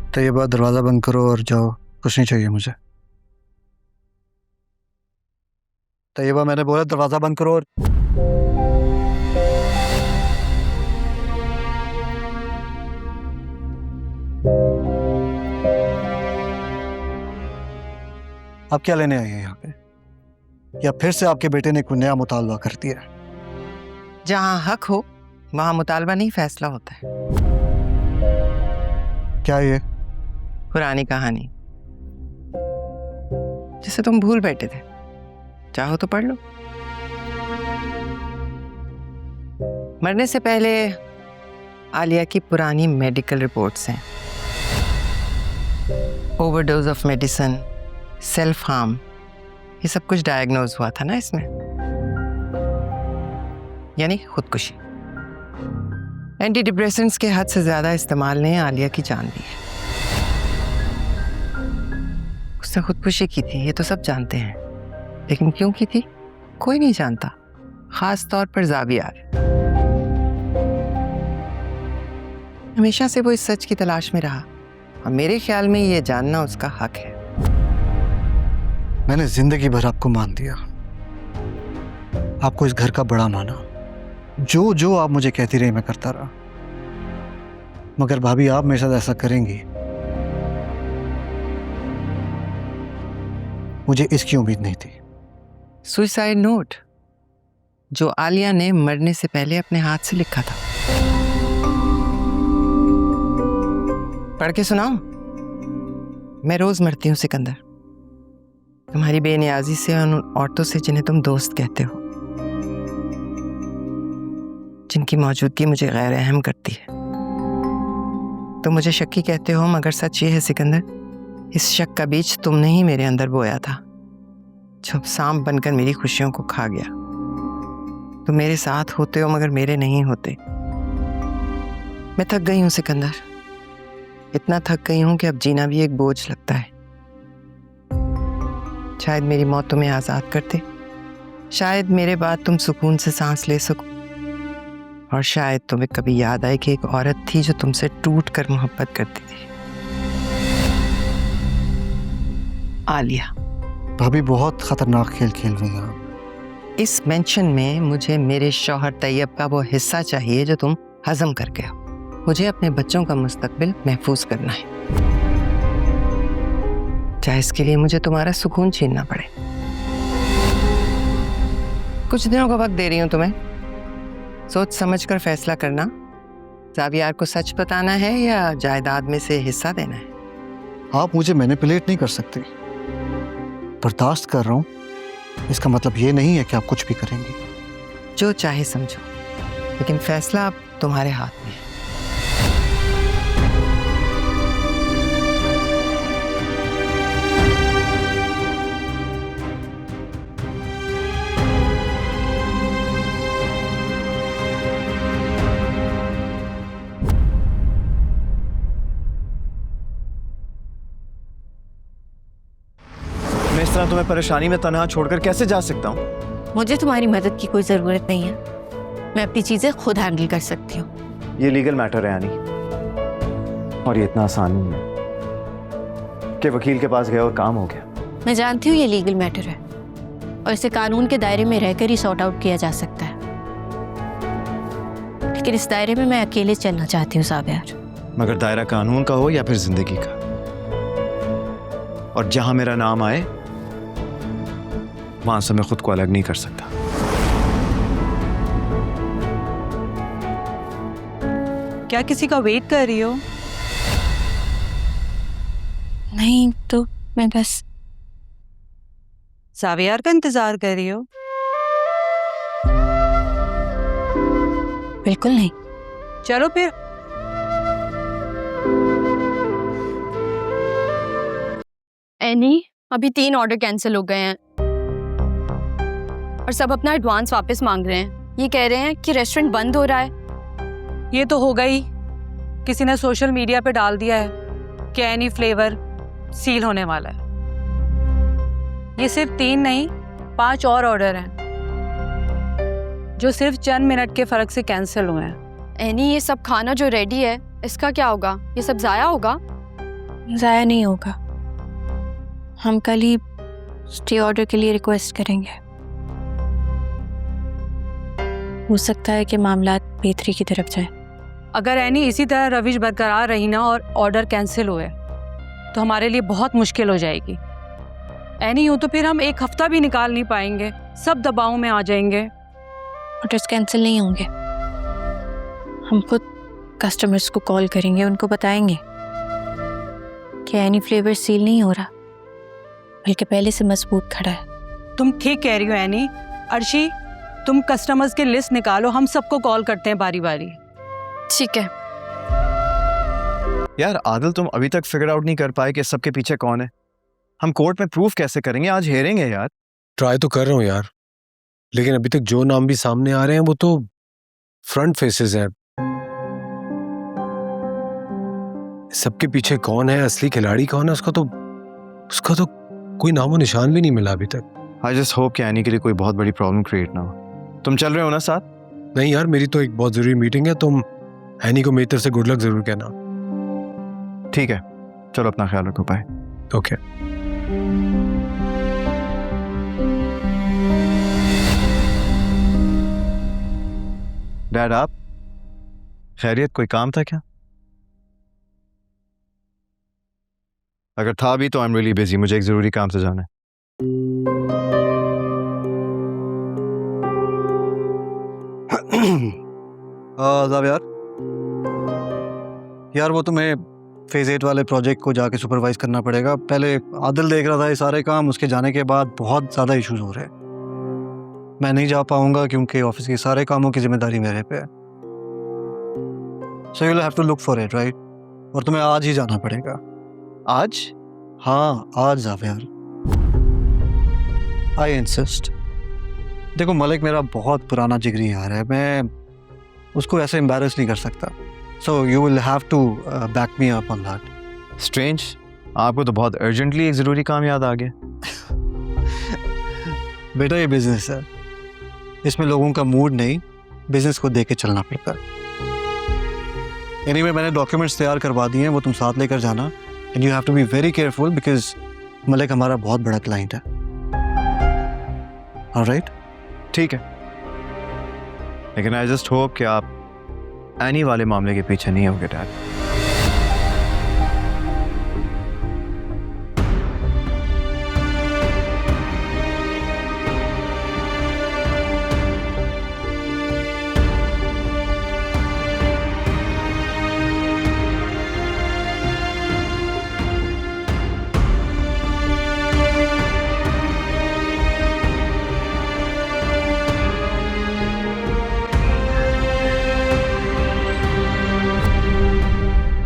तो ये बात, दरवाज़ा बंद करो और जाओ, कुछ नहीं चाहिए मुझे। तो ये बात मैंने बोला, दरवाज़ा बंद करो और आप क्या लेने आई हैं यहाँ पे? या फिर से आपके बेटे ने कोई नया मुतालबा कर दिया? जहाँ हक हो वहाँ मुतालबा नहीं, फैसला होता है। क्या ये? पुरानी कहानी जिसे तुम भूल बैठे थे, चाहो तो पढ़ लो। मरने से पहले आलिया की पुरानी मेडिकल रिपोर्ट्स हैं। Overdose of medicine, self harm, ये सब कुछ डायग्नोज हुआ था ना इसमें, यानी खुदकुशी। एंटी डिप्रेसेंट्स के हद से ज्यादा इस्तेमाल ने आलिया की जान ली है। उसने खुदकुशी की थी, ये तो सब जानते हैं, लेकिन क्यों की थी कोई नहीं जानता, खास तौर पर ज़ावियार। हमेशा से वो इस सच की तलाश में रहा और मेरे ख्याल में ये जानना उसका हक है। मैंने जिंदगी भर आपको मान दिया, आपको इस घर का बड़ा माना, जो जो आप मुझे कहती रही मैं करता रहा। मगर भाभी, आप मेरे साथ ऐसा करेंगी, मुझे इसकी उम्मीद नहीं थी। सुसाइड नोट जो आलिया ने मरने से पहले अपने हाथ से लिखा था, पढ़ के सुनाओ। मैं रोज मरती हूँ सिकंदर, तुम्हारी बेनियाजी से और उन औरतों से जिन्हें तुम दोस्त कहते हो, जिनकी मौजूदगी मुझे गैर अहम करती है। तुम मुझे शक्की कहते हो, मगर सच ये है सिकंदर, इस शक का बीज तुमने ही मेरे अंदर बोया था, जो सांप बनकर मेरी खुशियों को खा गया। तुम मेरे साथ होते हो मगर मेरे नहीं होते। मैं थक गई हूँ सिकंदर, इतना थक गई हूँ कि अब जीना भी एक बोझ लगता है। शायद मेरी मौत तुम्हें आजाद करते, शायद मेरे बाद तुम सुकून से सांस ले सको, और शायद तुम्हें कभी याद आए कि एक औरत थी जो तुमसे टूट कर मोहब्बत करती थी। आलिया। भाभी, बहुत खतरनाक खेल खेल रही हैं आप। इस मेंशन में मुझे मेरे शौहर तैयब का वो हिस्सा चाहिए जो तुम हजम करके हो। मुझे अपने बच्चों का मुस्तकबिल महफूज करना है, चाहे इसके लिए मुझे तुम्हारा सुकून छीनना पड़े। कुछ दिनों का वक्त दे रही हूं तुम्हें, सोच समझकर फैसला करना। ज़ावियार को सच बताना है या जायदाद में से हिस्सा देना है। आप मुझे मैनिपुलेट नहीं कर सकते। बर्दाश्त कर रहा हूं, इसका मतलब ये नहीं है कि आप कुछ भी करेंगी। जो चाहे समझो, लेकिन फैसला अब तुम्हारे हाथ में है। मैं इस तरह तुम्हें परेशानी में तन्हा छोड़कर कैसे जा सकता हूँ? मुझे तुम्हारी मदद की कोई ज़रूरत नहीं है, मैं अपनी चीज़ें खुद हैंडल कर सकती हूँ। ये लीगल मैटर है यानी, और ये इतना आसान नहीं है कि वकील के पास गए और काम हो गया। मैं जानती हूँ ये लीगल मैटर है और इसे कानून के दायरे में रहकर ही सॉर्ट आउट किया जा सकता है, लेकिन इस दायरे में मैं अकेले चलना चाहती हूँ ज़ावियार। मगर दायरा कानून का हो या फिर जिंदगी का, और जहां मेरा नाम आए वहां से मैं खुद को अलग नहीं कर सकता। क्या किसी का वेट कर रही हो? नहीं तो मैं बस ज़ावियार का इंतजार कर रही हो? बिल्कुल नहीं। चलो फिर। एनी, अभी 3 ऑर्डर कैंसिल हो गए हैं और सब अपना एडवांस वापस मांग रहे हैं। ये कह रहे हैं कि रेस्टोरेंट बंद हो रहा है। ये तो होगा ही, किसी ने सोशल मीडिया पे डाल दिया है कि एनी फ्लेवर सील होने वाला है। ये सिर्फ 3 नहीं 5 और ऑर्डर हैं जो सिर्फ चंद मिनट के फर्क से कैंसिल हुए हैं। एनी, ये सब खाना जो रेडी है इसका क्या होगा? ये सब जाया होगा? ज़ाया नहीं होगा। हम कल ही स्टे ऑर्डर के लिए रिक्वेस्ट करेंगे। हो सकता है कि मामला बेहतरी की तरफ जाए। अगर एनी इसी तरह रविश बरकरार रही ना और ऑर्डर कैंसिल हुए तो हमारे लिए बहुत मुश्किल हो जाएगी। एनी यूँ तो फिर हम एक हफ्ता भी निकाल नहीं पाएंगे, सब दबाव में आ जाएंगे। ऑर्डर्स कैंसिल नहीं होंगे। हम खुद कस्टमर्स को कॉल करेंगे, उनको बताएंगे कि एनी फ्लेवर सील नहीं हो रहा, बल्कि पहले से मजबूत खड़ा है। तुम ठीक कह रही हो एनी। अर्शी, तुम कस्टमर्स की लिस्ट निकालो, हम सबको कॉल करते हैं बारी बारी। ठीक है। यार आदिल, तुम अभी तक फिगर आउट नहीं कर पाए कि सबके पीछे कौन है। हम कोर्ट में प्रूफ कैसे करेंगे? आज हेयरिंग है यार। ट्राई तो कर रहा हूँ यार, लेकिन अभी तक जो नाम भी सामने आ रहे हैं वो तो फ्रंट फेसेस हैं। सबके पीछे कौन है, असली खिलाड़ी कौन है, उसका तो कोई नामो निशान भी नहीं मिला अभी तक। आई जस्ट होप कि एनी के लिए कोई बहुत बड़ी प्रॉब्लम क्रिएट ना हो। तुम चल रहे हो ना साथ? नहीं यार, मेरी तो एक बहुत जरूरी मीटिंग है। तुम एनी को मेरी तरफ से गुड लक जरूर कहना। ठीक है, चलो अपना ख्याल रखो। बाय। ओके। डैड, आप खैरियत? कोई काम था क्या? अगर था भी तो आई एम रियली बिजी, मुझे एक जरूरी काम से जाना है। आदाब यार, वो तुम्हें फेज़ 8 वाले प्रोजेक्ट को जाके सुपरवाइज करना पड़ेगा। पहले आदिल देख रहा था ये सारे काम, उसके जाने के बाद बहुत ज़्यादा इश्यूज हो रहे हैं। मैं नहीं जा पाऊंगा क्योंकि ऑफिस के सारे कामों की जिम्मेदारी मेरे पे है। So you will have to look for it, right? और तुम्हें आज ही जाना पड़ेगा। आज? हाँ, आज जाओ यार। I insist. देखो, मलिक मेरा बहुत पुराना जिगरी यार है, मैं उसको ऐसे एम्बैरस नहीं कर सकता। So you will have to back me up on that. Strange, आपको तो बहुत अर्जेंटली एक ज़रूरी काम याद आ गया। बेटा, ये बिजनेस है, इसमें लोगों का मूड नहीं, बिजनेस को देख के चलना पड़ता है। एनीवे, मैंने डॉक्यूमेंट्स तैयार करवा दिए हैं, वो तुम साथ लेकर जाना। And you have to be very careful because मलिक हमारा बहुत बड़ा क्लाइंट है। ऑलराइट? ठीक है, लेकिन आई जस्ट होप कि आप एनी वाले मामले के पीछे नहीं होगे डैड।